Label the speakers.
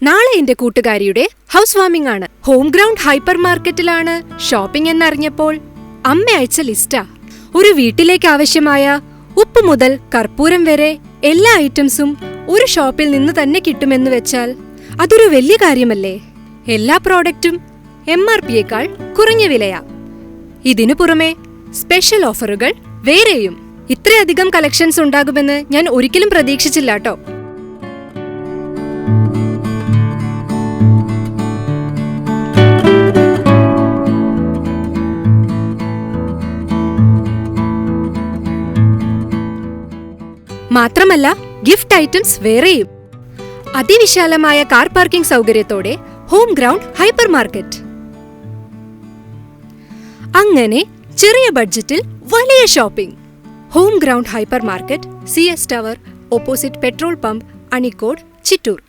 Speaker 1: നാളെ എന്റെ കൂട്ടുകാരിയുടെ house warming ആണ്. ഹോം ഗ്രൗണ്ട് ഹൈപ്പർ മാർക്കറ്റിലാണ് ഷോപ്പിംഗ് എന്നറിഞ്ഞപ്പോൾ അമ്മ അയച്ച ലിസ്റ്റാ. ഒരു വീട്ടിലേക്ക് ആവശ്യമായ ഉപ്പ് മുതൽ കർപ്പൂരം വരെ എല്ലാ ഐറ്റംസും ഒരു ഷോപ്പിൽ നിന്ന് തന്നെ കിട്ടുമെന്ന് വെച്ചാൽ അതൊരു വലിയ കാര്യമല്ലേ? എല്ലാ പ്രോഡക്റ്റും MRPയേക്കാൾ കുറഞ്ഞ വിലയാ. ഇതിനു പുറമെ സ്പെഷ്യൽ ഓഫറുകൾ വേറെയും. ഇത്രയധികം കളക്ഷൻസ് ഉണ്ടാകുമെന്ന് ഞാൻ ഒരിക്കലും പ്രതീക്ഷിച്ചില്ലാട്ടോ. മാത്രമല്ല ഗിഫ്റ്റ് ഐറ്റംസ് വേറെയും. അതിവിശാലമായ കാർ പാർക്കിംഗ് സൗകര്യത്തോടെ ഹോം ഗ്രൗണ്ട് ഹൈപ്പർ മാർക്കറ്റ്. അങ്ങനെ ചെറിയ ബഡ്ജറ്റിൽ വലിയ shopping. Home ground hyper market, CS tower, opposite petrol pump, Anikkode, Chittur.